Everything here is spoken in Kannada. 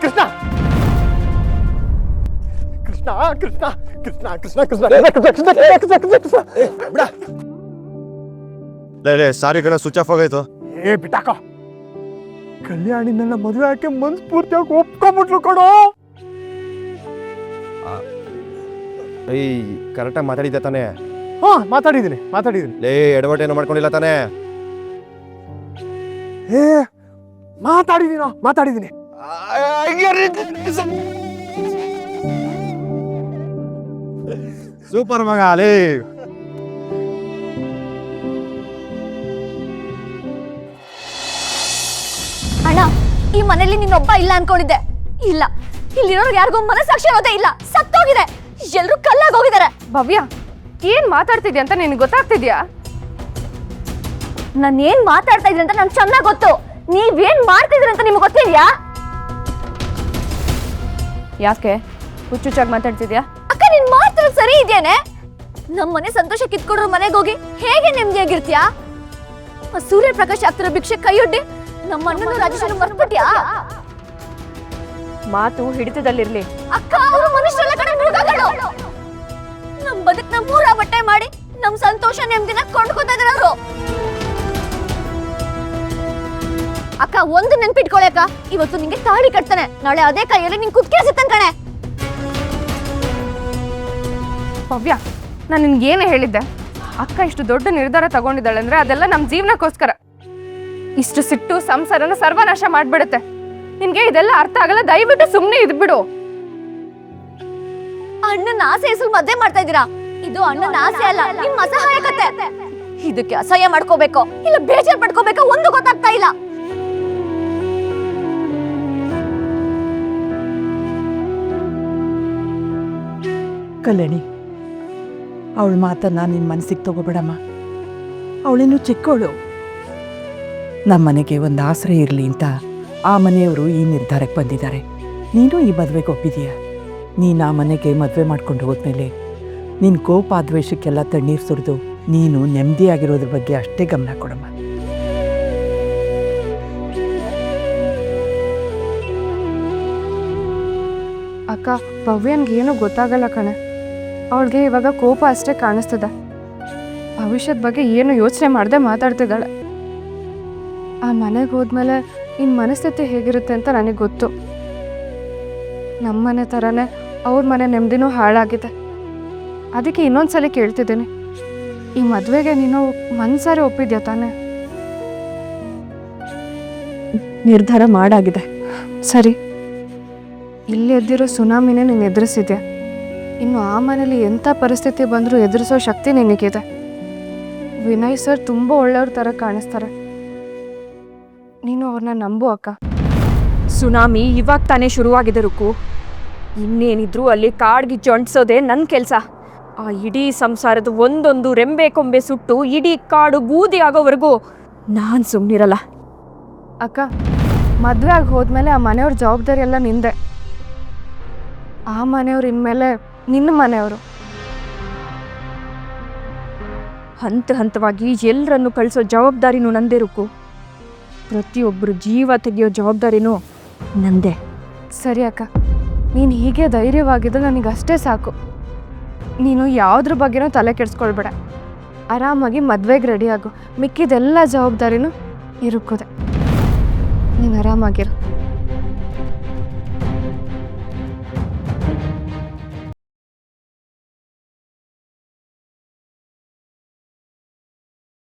ಕೃಷ್ಣ ಕೃಷ್ಣ ಕೃಷ್ಣ ಕೃಷ್ಣ ಕೃಷ್ಣ ಕೃಷ್ಣ ಕೃಷ್ಣ ಬಿಡ ಲೇ ಸಾರಿ ಕಣ ಸ್ವಿಚ್ ಆಫ್ ಆಗೋಯ್ತು. ಬಿಟ್ಟಾಕ ಕಲ್ಯಾಣಿ ನನ್ನ ಮದುವೆ ಹಾಕಿ ಮನಸ್ಫೂರ್ತಿಯಾಗಿ ಒಪ್ಕೊಂಡ್ಬಿಟ್ಲು ಕೊಡು. ಕರೆಕ್ಟಾಗಿ ಮಾತಾಡಿದ್ದೆ ತಾನೇ? ಮಾತಾಡಿದ್ದೀನಿ ಲೇ ಎಡವಟ್ ಏನೋ ಮಾಡ್ಕೊಂಡಿಲ್ಲ ತಾನೇ? ಮಾತಾಡಿದ್ದೀನಿ ಸೂಪರ್ ಮಗ. ಲೇ ಅಣ್ಣ, ಈ ಮನೇಲಿ ನೀನೊಬ್ಬ ಇಲ್ಲ ಅನ್ಕೊಂಡಿದ್ದೆ. ಇಲ್ಲ, ಇಲ್ಲಿರೋರು ಯಾರಿಗೂ ಮನಸ್ಸಾಕ್ಷಿ ಅನ್ನೋದೇ ಇಲ್ಲ, ಸತ್ತೋಗಿದೆ. ಎಲ್ರು ಕಲ್ಲಾಗಿ ಹೋಗಿದ್ದಾರೆ. ಭವ್ಯ, ಏನ್ ಮಾತಾಡ್ತಿದ್ಯಾ ಅಂತ ನಿನಗೆ ಗೊತ್ತಾಗ್ತಿದ್ಯಾ? ನಾನು ಏನ್ ಮಾತಾಡ್ತಾ ಇದ್ದೀನಿ ಅಂತ ನಂಗೆ ಚೆನ್ನಾಗಿ ಗೊತ್ತು. ನೀವೇನ್ ಮಾಡ್ತಿದ್ರಿ ಅಂತ ನಿಮ್ಗೆ ಗೊತ್ತಿದ್ಯಾ? ಯಾಕೆ ಹುಚ್ಚುಚ್ಚಾಗಿ ಮಾತಾಡ್ತಿದ್ಯಾ? ಅಕ್ಕ, ನೀನ್ ಮಾಡ್ತಿರೋದು ಸರಿ ಇದೆಯೇನೆ? ನಮ್ಮ ಮನೆ ಸಂತೋಷ ಕಿತ್ಕೊಡ್ರ ಮನೆಗೆ ಹೋಗಿ ಹೇಗೆ ನೆಮ್ಮದಿಯಾಗಿರ್ತೀಯಾ? ಸೂರ್ಯ ಪ್ರಕಾಶ್ ಆಗ್ತಿರೋ ಭಿಕ್ಷೆ ಕೈಯೊಡ್ಡಿ ನಮ್ಮ ಅಣ್ಣನ ರಾಜೇಶನ ಮರ್ತ್ಬಿಟ್ಯಾ? ಮಾತು ಹಿಡಿತದಲ್ಲಿರ್ಲಿ. ಅಕ್ಕ, ಅವರು ಮನುಷ್ಯರೆಲ್ಲ ಕಡೆ ಮೃಗಗಳು. ನಮ್ ಬದುಕ್ನ ಮೂರ ಬಟ್ಟೆ ಮಾಡಿ ನಮ್ ಸಂತೋಷ ನೆಮ್ಮದಿನ ಕೊಂಡ್ಕೊತಾ ಇದಾರೆ ಅವರು. ಅಕ್ಕ, ಒಂದು ನೆನ್ಪಿಟ್ಕೊಳಕ್ಕ, ಇವತ್ತು ನಿಂಗೆ ತಾಳಿ ಕಟ್ತಾನೆ, ನಾಳೆ ಅದೇ ಕೈಯಲ್ಲಿ ನಿಂಗೆ ಕುತ್ತಿಗೆ ಸಿಗ್ತಾನೆ ಕಣೆ. ಭವ್ಯ, ನಾನು ನಿನ್ಗೇನೇ ಹೇಳಿದ್ದೆ? ಅಕ್ಕ ಇಷ್ಟು ದೊಡ್ಡ ನಿರ್ಧಾರ ತಗೊಂಡಿದ್ದಾಳೆ ಅಂದ್ರೆ ಅದೆಲ್ಲ ನಮ್ಮ ಜೀವನಕ್ಕೋಸ್ಕರ. ಇಷ್ಟು ಸಿಟ್ಟು ಸಂಸಾರನ ಸರ್ವನಾಶ ಮಾಡ್ಬಿಡುತ್ತೆ. ನಿನ್ಗೆ ಇದೆಲ್ಲ ಅರ್ಥ ಆಗಲ್ಲ, ದಯವಿಟ್ಟು ಸುಮ್ಮನೆ ಇದ್ಬಿಡು. ಅಣ್ಣನ ಆಸೆ ಹೆಸರು ಮದ್ವೆ ಮಾಡ್ತಾ ಇದ್ದೀರಾ? ಇದು ಅಣ್ಣನ ಆಸೆ ಅಲ್ಲ, ನಿಮ್ಮ ಅಸಹಾಯಕತೆ. ಇದಕ್ಕೆ ಅಸಹ್ಯ ಮಾಡ್ಕೋಬೇಕೋ ಇಲ್ಲ ಬೇಜಾರ್ ಪಡ್ಕೋಬೇಕೋ ಒಂದು ಗೊತ್ತಾಗ್ತಾ ಇಲ್ಲ. ಕಲ್ಯಾಣಿ, ಅವಳ ಮಾತನ್ನ ನಿನ್ನ ಮನಸ್ಸಿಗೆ ತಗೋಬೇಡಮ್ಮ. ಅವಳೇನು ಚಿಕ್ಕವಳು. ನಮ್ಮನೆಗೆ ಒಂದು ಆಶ್ರಯ ಇರಲಿ ಅಂತ ಆ ಮನೆಯವರು ಈ ನಿರ್ಧಾರಕ್ಕೆ ಬಂದಿದ್ದಾರೆ. ನೀನು ಈ ಮದುವೆಗೆ ಒಪ್ಪಿದೀಯ. ನೀನು ಆ ಮನೆಗೆ ಮದುವೆ ಮಾಡ್ಕೊಂಡು ಹೋದ್ಮೇಲೆ ನಿನ್ನ ಕೋಪ ದ್ವೇಷಕ್ಕೆಲ್ಲ ತಣ್ಣೀರು ಸುರಿದು ನೀನು ನೆಮ್ಮದಿಯಾಗಿರೋದ್ರ ಬಗ್ಗೆ ಅಷ್ಟೇ ಗಮನ ಕೊಡಮ್ಮ. ಅಕ್ಕ, ಭವ್ಯನ್ಗೆ ಏನೂ ಗೊತ್ತಾಗಲ್ಲ ಕಣೆ. ಅವಳಿಗೆ ಇವಾಗ ಕೋಪ ಅಷ್ಟೇ ಕಾಣಿಸ್ತದೆ. ಭವಿಷ್ಯದ ಬಗ್ಗೆ ಏನು ಯೋಚನೆ ಮಾಡದೆ ಮಾತಾಡ್ತಿದ್ದಾಳೆ. ಆ ಮನೆಗೆ ಹೋದ್ಮೇಲೆ ಇನ್ನು ಮನಸ್ಥಿತಿ ಹೇಗಿರುತ್ತೆ ಅಂತ ನನಗೆ ಗೊತ್ತು. ನಮ್ಮನೆ ಥರನೇ ಅವ್ರ ಮನೆ ನೆಮ್ಮದಿನೂ ಹಾಳಾಗಿದೆ. ಅದಕ್ಕೆ ಇನ್ನೊಂದ್ಸಲ ಕೇಳ್ತಿದ್ದೀನಿ, ಈ ಮದುವೆಗೆ ನೀನು ಮನ್ಸಾರೆ ಒಪ್ಪಿದ್ಯಾ ತಾನೆ? ನಿರ್ಧಾರ ಮಾಡಾಗಿದೆ. ಸರಿ, ಇಲ್ಲಿ ಎದ್ದಿರೋ ಸುನಾಮಿನೇ ನೀನು ಎದುರಿಸಿದ್ಯಾ. ಇನ್ನು ಆ ಮನೇಲಿ ಎಂಥ ಪರಿಸ್ಥಿತಿ ಬಂದರೂ ಎದುರಿಸೋ ಶಕ್ತಿ ನಿನಗಿದೆ. ವಿನಯ್ ಸರ್ ತುಂಬ ಒಳ್ಳೆಯವ್ರ ಥರ ಕಾಣಿಸ್ತಾರೆ. ನೀನು ಅವ್ರನ್ನ ನಂಬು ಅಕ್ಕ. ಸುನಾಮಿ ಇವಾಗ ತಾನೇ ಶುರುವಾಗಿದೆ ರುಕು. ಇನ್ನೇನಿದ್ರು ಅಲ್ಲಿ ಕಾಡ್ಗಿಚ್ಚು ಅಂಟಿಸೋದೇ ನನ್ನ ಕೆಲಸ. ಆ ಇಡೀ ಸಂಸಾರದ ಒಂದೊಂದು ರೆಂಬೆ ಕೊಂಬೆ ಸುಟ್ಟು ಇಡೀ ಕಾಡು ಬೂದಿ ಆಗೋವರೆಗೂ ನಾನು ಸುಮ್ಮನಿರಲ್ಲ. ಅಕ್ಕ, ಮದುವೆ ಆಗಿ ಹೋದ್ಮೇಲೆ ಆ ಮನೆಯವ್ರ ಜವಾಬ್ದಾರಿ ಎಲ್ಲ ನಿಂದೆ. ಆ ಮನೆಯವ್ರು ಇನ್ಮೇಲೆ ನಿನ್ನ ಮನೆಯವರು. ಹಂತ ಹಂತವಾಗಿ ಎಲ್ಲರನ್ನು ಕಳಿಸೋ ಜವಾಬ್ದಾರಿನೂ ನಂದೇ ರುಕು. ಪ್ರತಿಯೊಬ್ಬರು ಜೀವ ತೆಗೆಯೋ ಜವಾಬ್ದಾರಿನೂ ನಂದೇ. ಸರಿ ಅಕ್ಕ, ನೀನು ಹೀಗೆ ಧೈರ್ಯವಾಗಿದ್ದು ನನಗಷ್ಟೇ ಸಾಕು. ನೀನು ಯಾವುದ್ರ ಬಗ್ಗೆನೂ ತಲೆ ಕೆಡಿಸ್ಕೊಳ್ಬೇಡ. ಆರಾಮಾಗಿ ಮದುವೆಗೆ ರೆಡಿ ಆಗು. ಮಿಕ್ಕಿದೆಲ್ಲ ಜವಾಬ್ದಾರಿನೂ ಇರುತ್ತದೆ. ನೀನು ಆರಾಮಾಗಿರು.